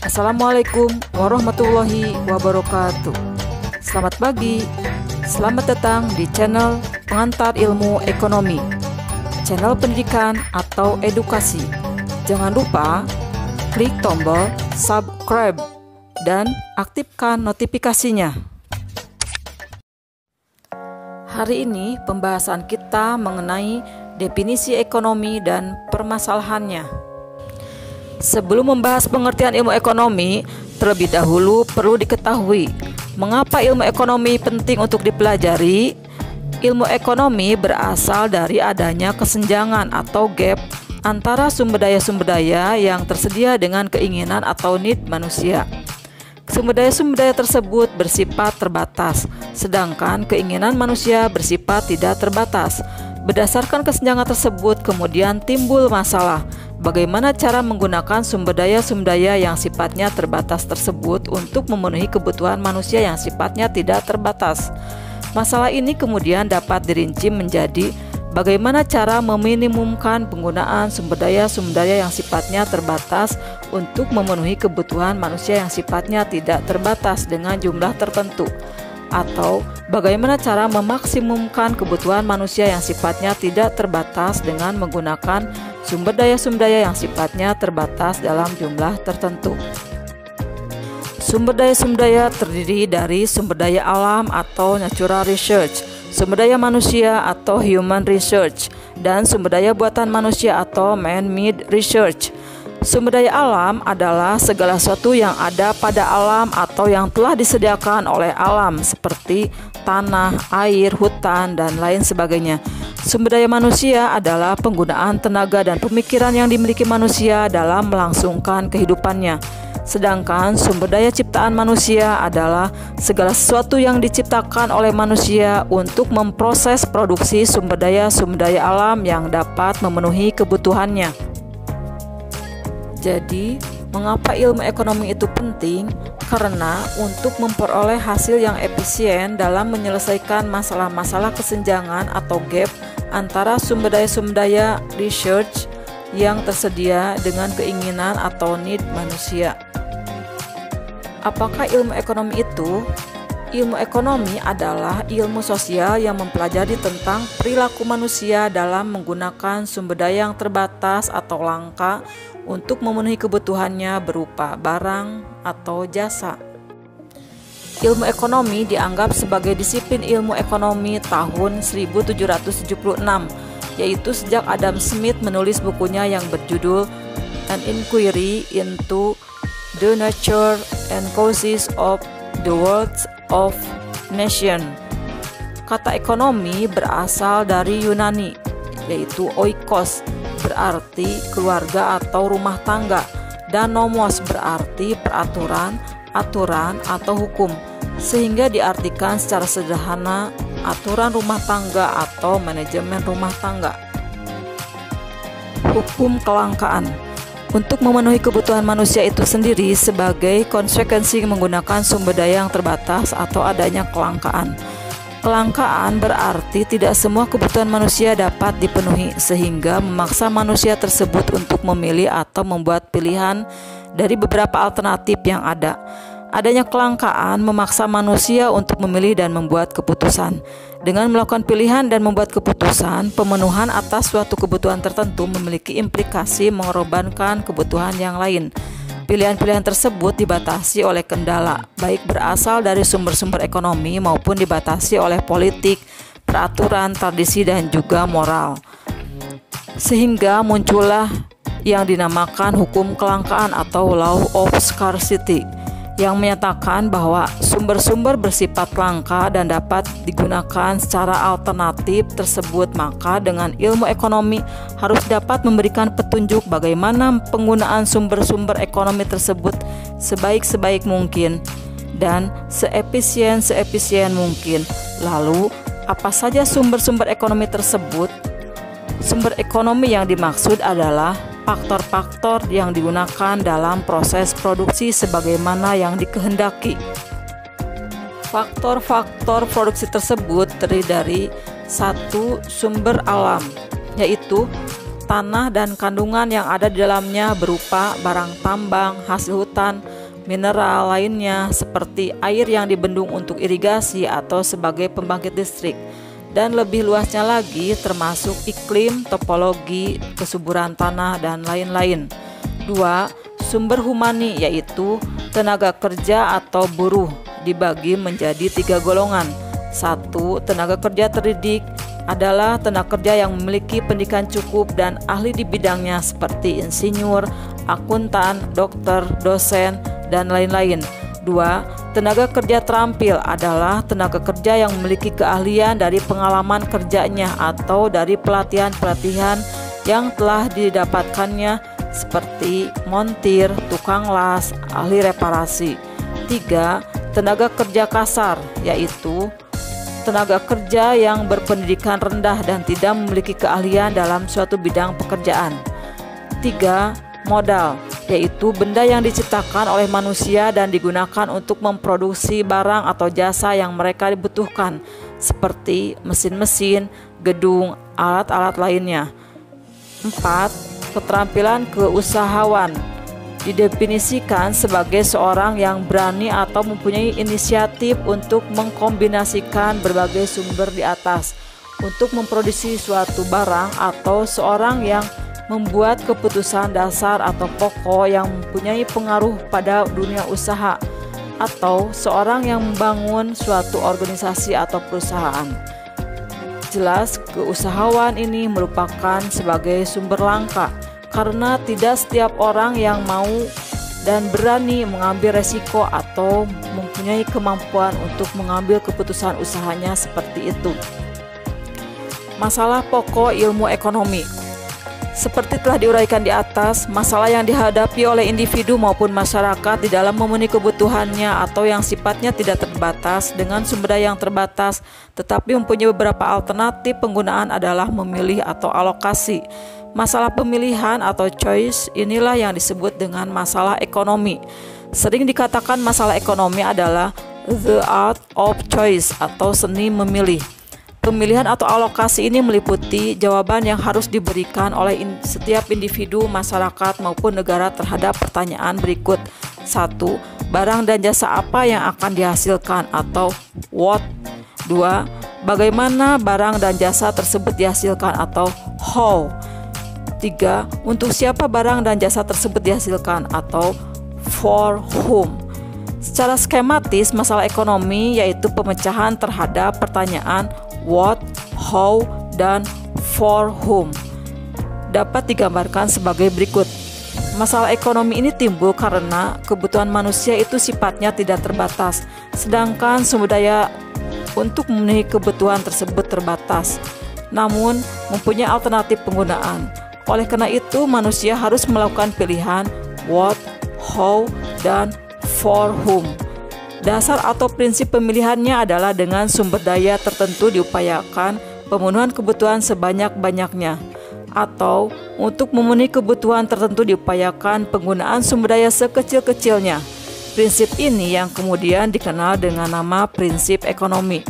Assalamualaikum warahmatullahi wabarakatuh. Selamat pagi, selamat datang di channel Pengantar Ilmu Ekonomi, channel pendidikan atau edukasi. Jangan lupa klik tombol subscribe dan aktifkan notifikasinya. Hari ini pembahasan kita mengenai definisi ekonomi dan permasalahannya. Sebelum membahas pengertian ilmu ekonomi, terlebih dahulu perlu diketahui mengapa ilmu ekonomi penting untuk dipelajari. Ilmu ekonomi berasal dari adanya kesenjangan atau gap antara sumber daya yang tersedia dengan keinginan atau need manusia. Sumber daya tersebut bersifat terbatas, sedangkan keinginan manusia bersifat tidak terbatas. Berdasarkan kesenjangan tersebut, kemudian timbul masalah. Bagaimana cara menggunakan sumber daya yang sifatnya terbatas tersebut untuk memenuhi kebutuhan manusia yang sifatnya tidak terbatas? Masalah ini kemudian dapat dirinci menjadi bagaimana cara meminimumkan penggunaan sumber daya yang sifatnya terbatas untuk memenuhi kebutuhan manusia yang sifatnya tidak terbatas dengan jumlah tertentu, atau bagaimana cara memaksimumkan kebutuhan manusia yang sifatnya tidak terbatas dengan menggunakan sumber daya yang sifatnya terbatas dalam jumlah tertentu. Sumber daya terdiri dari sumber daya alam atau natural research, sumber daya manusia atau human research, dan sumber daya buatan manusia atau man-made research. Sumber daya alam adalah segala sesuatu yang ada pada alam atau yang telah disediakan oleh alam seperti tanah, air, hutan, dan lain sebagainya. Sumber daya manusia adalah penggunaan tenaga dan pemikiran yang dimiliki manusia dalam melangsungkan kehidupannya. Sedangkan sumber daya ciptaan manusia adalah segala sesuatu yang diciptakan oleh manusia untuk memproses produksi sumber daya alam yang dapat memenuhi kebutuhannya. Jadi, mengapa ilmu ekonomi itu penting? Karena untuk memperoleh hasil yang efisien dalam menyelesaikan masalah-masalah kesenjangan atau gap antara sumber daya research yang tersedia dengan keinginan atau need manusia. Apakah ilmu ekonomi itu? Ilmu ekonomi adalah ilmu sosial yang mempelajari tentang perilaku manusia dalam menggunakan sumber daya yang terbatas atau langka untuk memenuhi kebutuhannya berupa barang atau jasa. Ilmu ekonomi dianggap sebagai disiplin ilmu ekonomi tahun 1776, yaitu sejak Adam Smith menulis bukunya yang berjudul An Inquiry into the Nature and Causes of the World of Nation. Kata ekonomi berasal dari Yunani, yaitu oikos, berarti keluarga atau rumah tangga, dan nomos berarti peraturan, aturan, atau hukum, sehingga diartikan secara sederhana aturan rumah tangga atau manajemen rumah tangga. Hukum kelangkaan untuk memenuhi kebutuhan manusia itu sendiri sebagai konsekuensi menggunakan sumber daya yang terbatas atau adanya kelangkaan. Kelangkaan berarti tidak semua kebutuhan manusia dapat dipenuhi, sehingga memaksa manusia tersebut untuk memilih atau membuat pilihan dari beberapa alternatif yang ada. Adanya kelangkaan memaksa manusia untuk memilih dan membuat keputusan. Dengan melakukan pilihan dan membuat keputusan, pemenuhan atas suatu kebutuhan tertentu memiliki implikasi mengorbankan kebutuhan yang lain. Pilihan-pilihan tersebut dibatasi oleh kendala, baik berasal dari sumber-sumber ekonomi maupun dibatasi oleh politik, peraturan, tradisi, dan juga moral. Sehingga muncullah yang dinamakan hukum kelangkaan atau law of scarcity, yang menyatakan bahwa sumber-sumber bersifat langka dan dapat digunakan secara alternatif tersebut. Maka dengan ilmu ekonomi harus dapat memberikan petunjuk bagaimana penggunaan sumber-sumber ekonomi tersebut sebaik-sebaik mungkin dan seefisien mungkin. Lalu, apa saja sumber-sumber ekonomi tersebut? Sumber ekonomi yang dimaksud adalah faktor-faktor yang digunakan dalam proses produksi sebagaimana yang dikehendaki. Faktor-faktor produksi tersebut terdiri dari satu, sumber alam, yaitu tanah dan kandungan yang ada di dalamnya berupa barang tambang, hasil hutan, mineral lainnya seperti air yang dibendung untuk irigasi atau sebagai pembangkit listrik, dan lebih luasnya lagi termasuk iklim, topologi, kesuburan tanah, dan lain-lain. 2. Sumber humani, yaitu tenaga kerja atau buruh, dibagi menjadi 3 golongan. 1. Tenaga kerja terdidik adalah tenaga kerja yang memiliki pendidikan cukup dan ahli di bidangnya seperti insinyur, akuntan, dokter, dosen, dan lain-lain. 2. Tenaga kerja terampil adalah tenaga kerja yang memiliki keahlian dari pengalaman kerjanya atau dari pelatihan-pelatihan yang telah didapatkannya seperti montir, tukang las, ahli reparasi. 3. Tenaga kerja kasar, yaitu tenaga kerja yang berpendidikan rendah dan tidak memiliki keahlian dalam suatu bidang pekerjaan. 3. Modal, yaitu benda yang diciptakan oleh manusia dan digunakan untuk memproduksi barang atau jasa yang mereka dibutuhkan, seperti mesin-mesin, gedung, alat-alat lainnya. 4. Keterampilan keusahawan didefinisikan sebagai seorang yang berani atau mempunyai inisiatif untuk mengkombinasikan berbagai sumber di atas untuk memproduksi suatu barang, atau seorang yang membuat keputusan dasar atau pokok yang mempunyai pengaruh pada dunia usaha, atau seorang yang membangun suatu organisasi atau perusahaan. Jelas, keusahawan ini merupakan sebagai sumber langka, karena tidak setiap orang yang mau dan berani mengambil resiko atau mempunyai kemampuan untuk mengambil keputusan usahanya seperti itu. Masalah pokok ilmu ekonomi. Seperti telah diuraikan di atas, masalah yang dihadapi oleh individu maupun masyarakat di dalam memenuhi kebutuhannya atau yang sifatnya tidak terbatas dengan sumber daya yang terbatas, tetapi mempunyai beberapa alternatif penggunaan adalah memilih atau alokasi. Masalah pemilihan atau choice inilah yang disebut dengan masalah ekonomi. Sering dikatakan masalah ekonomi adalah the art of choice atau seni memilih. Pemilihan atau alokasi ini meliputi jawaban yang harus diberikan oleh setiap individu, masyarakat, maupun negara terhadap pertanyaan berikut. 1. Barang dan jasa apa yang akan dihasilkan atau what. 2. Bagaimana barang dan jasa tersebut dihasilkan atau how. 3. Untuk siapa barang dan jasa tersebut dihasilkan atau for whom. Secara skematis, masalah ekonomi yaitu pemecahan terhadap pertanyaan what, how, dan for whom dapat digambarkan sebagai berikut. Masalah ekonomi ini timbul karena kebutuhan manusia itu sifatnya tidak terbatas, sedangkan sumber daya untuk memenuhi kebutuhan tersebut terbatas, namun mempunyai alternatif penggunaan. Oleh karena itu, manusia harus melakukan pilihan what, how, dan for whom. Dasar atau prinsip pemilihannya adalah dengan sumber daya tertentu diupayakan pemenuhan kebutuhan sebanyak-banyaknya, atau untuk memenuhi kebutuhan tertentu diupayakan penggunaan sumber daya sekecil-kecilnya. Prinsip ini yang kemudian dikenal dengan nama prinsip ekonomi.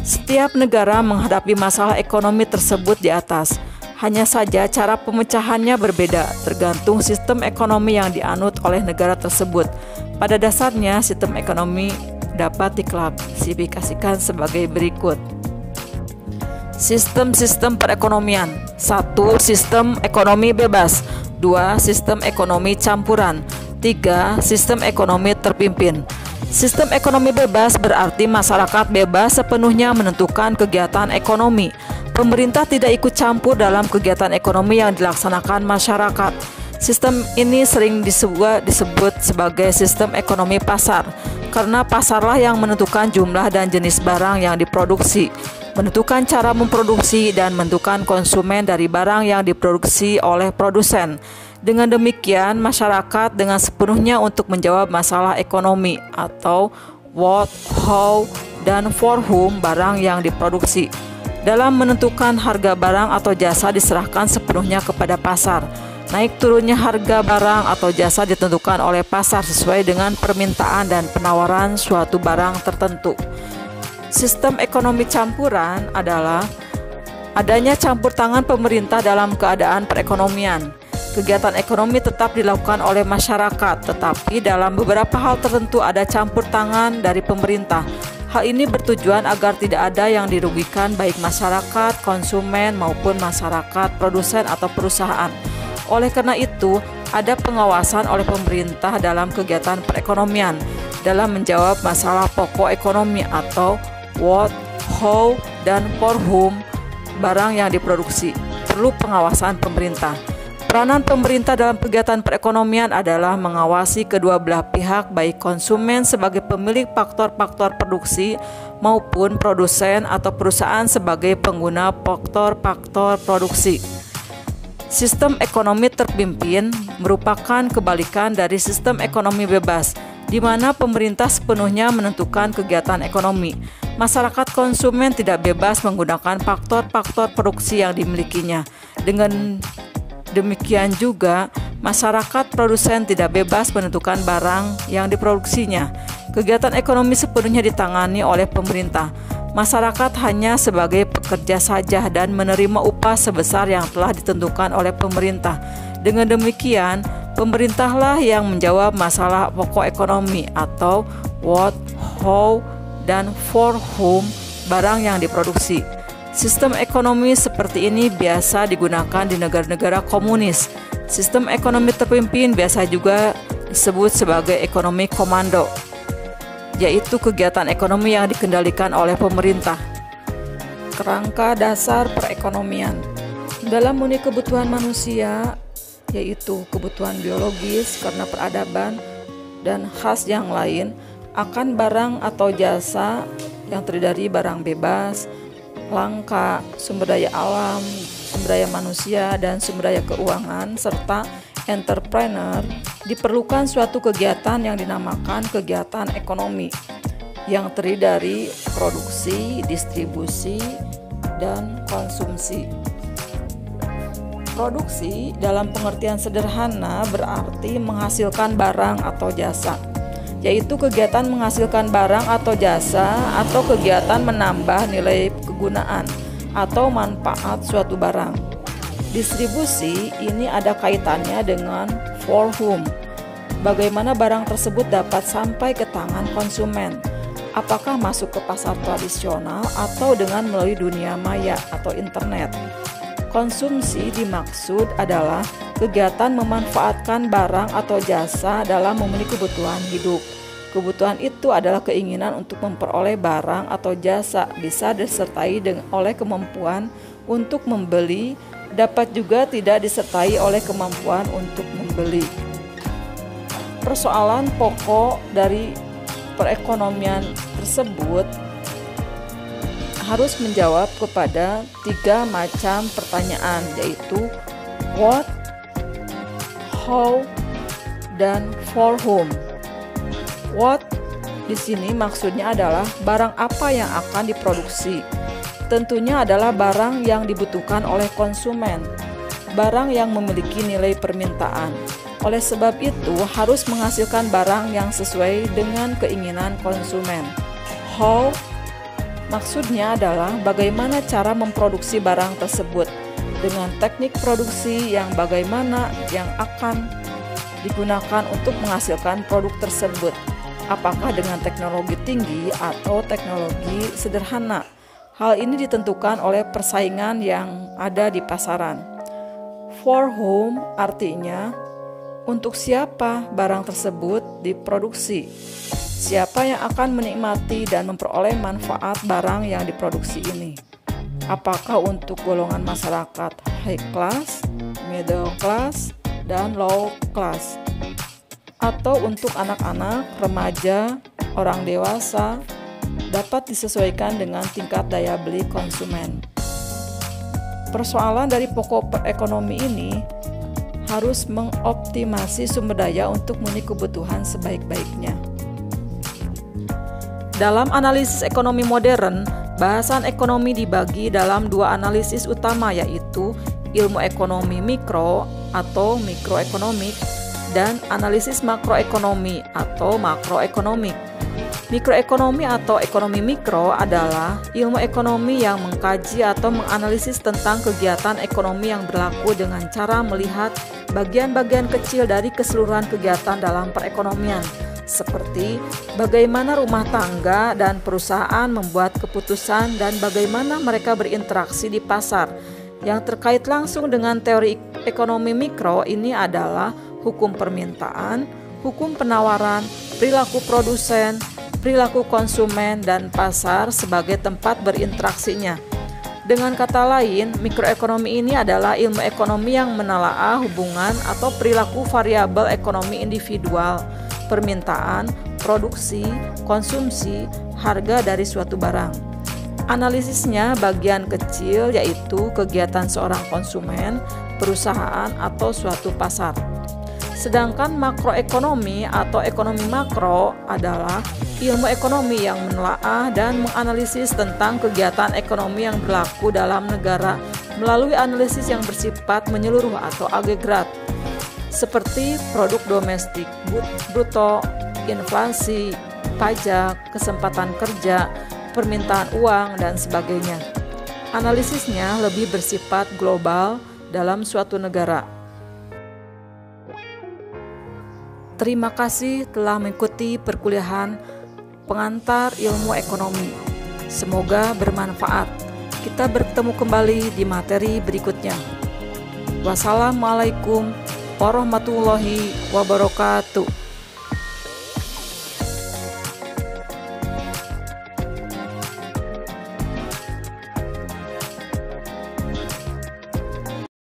Setiap negara menghadapi masalah ekonomi tersebut di atas. Hanya saja cara pemecahannya berbeda, tergantung sistem ekonomi yang dianut oleh negara tersebut. Pada dasarnya, sistem ekonomi dapat diklasifikasikan sebagai berikut. Sistem-sistem perekonomian. 1. Sistem ekonomi bebas. 2. Sistem ekonomi campuran. 3. Sistem ekonomi terpimpin. Sistem ekonomi bebas berarti masyarakat bebas sepenuhnya menentukan kegiatan ekonomi. Pemerintah tidak ikut campur dalam kegiatan ekonomi yang dilaksanakan masyarakat. Sistem ini sering disebut sebagai sistem ekonomi pasar, karena pasarlah yang menentukan jumlah dan jenis barang yang diproduksi, menentukan cara memproduksi, dan menentukan konsumen dari barang yang diproduksi oleh produsen. Dengan demikian, masyarakat dengan sepenuhnya untuk menjawab masalah ekonomi atau what, how, dan for whom barang yang diproduksi. Dalam menentukan harga barang atau jasa diserahkan sepenuhnya kepada pasar. Naik turunnya harga barang atau jasa ditentukan oleh pasar sesuai dengan permintaan dan penawaran suatu barang tertentu. Sistem ekonomi campuran adalah Adanya campur tangan pemerintah dalam keadaan perekonomian. Kegiatan ekonomi tetap dilakukan oleh masyarakat, tetapi dalam beberapa hal tertentu ada campur tangan dari pemerintah. Hal ini bertujuan agar tidak ada yang dirugikan baik masyarakat, konsumen, maupun masyarakat, produsen, atau perusahaan. Oleh karena itu, ada pengawasan oleh pemerintah dalam kegiatan perekonomian dalam menjawab masalah pokok ekonomi atau what, how, dan for whom barang yang diproduksi. Perlu pengawasan pemerintah. Peranan pemerintah dalam kegiatan perekonomian adalah mengawasi kedua belah pihak, baik konsumen sebagai pemilik faktor-faktor produksi maupun produsen atau perusahaan sebagai pengguna faktor-faktor produksi. Sistem ekonomi terpimpin merupakan kebalikan dari sistem ekonomi bebas, di mana pemerintah sepenuhnya menentukan kegiatan ekonomi. Masyarakat konsumen tidak bebas menggunakan faktor-faktor produksi yang dimilikinya. Dengan demikian juga, masyarakat produsen tidak bebas menentukan barang yang diproduksinya. Kegiatan ekonomi sepenuhnya ditangani oleh pemerintah. Masyarakat hanya sebagai pekerja saja dan menerima upah sebesar yang telah ditentukan oleh pemerintah. Dengan demikian, pemerintahlah yang menjawab masalah pokok ekonomi atau what, how, dan for whom barang yang diproduksi. Sistem ekonomi seperti ini biasa digunakan di negara-negara komunis. Sistem ekonomi terpimpin biasa juga disebut sebagai ekonomi komando, yaitu kegiatan ekonomi yang dikendalikan oleh pemerintah. Kerangka dasar perekonomian dalam memenuhi kebutuhan manusia, yaitu kebutuhan biologis karena peradaban dan khas yang lain, akan barang atau jasa yang terdiri dari barang bebas, langka, sumber daya alam, sumber daya manusia, dan sumber daya keuangan, serta entrepreneur, diperlukan suatu kegiatan yang dinamakan kegiatan ekonomi yang terdiri dari produksi, distribusi, dan konsumsi. Produksi dalam pengertian sederhana berarti menghasilkan barang atau jasa, yaitu kegiatan menghasilkan barang atau jasa atau kegiatan menambah nilai kegunaan atau manfaat suatu barang. Distribusi ini ada kaitannya dengan for whom, bagaimana barang tersebut dapat sampai ke tangan konsumen, apakah masuk ke pasar tradisional atau dengan melalui dunia maya atau internet. Konsumsi dimaksud adalah kegiatan memanfaatkan barang atau jasa dalam memenuhi kebutuhan hidup. Kebutuhan itu adalah keinginan untuk memperoleh barang atau jasa, bisa disertai oleh kemampuan untuk membeli, dapat juga tidak disertai oleh kemampuan untuk membeli. Persoalan pokok dari perekonomian tersebut harus menjawab kepada 3 macam pertanyaan, yaitu what, how, dan for whom. What di sini maksudnya adalah barang apa yang akan diproduksi. Tentunya adalah barang yang dibutuhkan oleh konsumen, barang yang memiliki nilai permintaan. Oleh sebab itu harus menghasilkan barang yang sesuai dengan keinginan konsumen. How maksudnya adalah bagaimana cara memproduksi barang tersebut dengan teknik produksi yang bagaimana yang akan digunakan untuk menghasilkan produk tersebut. Apakah dengan teknologi tinggi atau teknologi sederhana? Hal ini ditentukan oleh persaingan yang ada di pasaran. For whom artinya untuk siapa barang tersebut diproduksi. Siapa yang akan menikmati dan memperoleh manfaat barang yang diproduksi ini? Apakah untuk golongan masyarakat high class, middle class, dan low class? Atau untuk anak-anak, remaja, orang dewasa, dapat disesuaikan dengan tingkat daya beli konsumen. Persoalan dari pokok ekonomi ini harus mengoptimasi sumber daya untuk memenuhi kebutuhan sebaik-baiknya. Dalam analisis ekonomi modern, bahasan ekonomi dibagi dalam 2 analisis utama, yaitu ilmu ekonomi mikro atau mikroekonomik dan analisis makroekonomi atau makroekonomik. Mikroekonomi atau ekonomi mikro adalah ilmu ekonomi yang mengkaji atau menganalisis tentang kegiatan ekonomi yang berlaku dengan cara melihat bagian-bagian kecil dari keseluruhan kegiatan dalam perekonomian, seperti bagaimana rumah tangga dan perusahaan membuat keputusan dan bagaimana mereka berinteraksi di pasar. Yang terkait langsung dengan teori ekonomi mikro ini adalah hukum permintaan, hukum penawaran, perilaku produsen, perilaku konsumen, dan pasar sebagai tempat berinteraksinya. Dengan kata lain, mikroekonomi ini adalah ilmu ekonomi yang menelaah hubungan atau perilaku variabel ekonomi individual, permintaan, produksi, konsumsi, harga dari suatu barang. Analisisnya bagian kecil yaitu kegiatan seorang konsumen, perusahaan, atau suatu pasar. Sedangkan makroekonomi atau ekonomi makro adalah ilmu ekonomi yang menelaah dan menganalisis tentang kegiatan ekonomi yang berlaku dalam negara melalui analisis yang bersifat menyeluruh atau agregat, seperti produk domestik bruto, inflasi, pajak, kesempatan kerja, permintaan uang, dan sebagainya. Analisisnya lebih bersifat global dalam suatu negara. Terima kasih telah mengikuti perkuliahan pengantar ilmu ekonomi. Semoga bermanfaat. Kita bertemu kembali di materi berikutnya. Wassalamualaikum warahmatullahi wabarakatuh.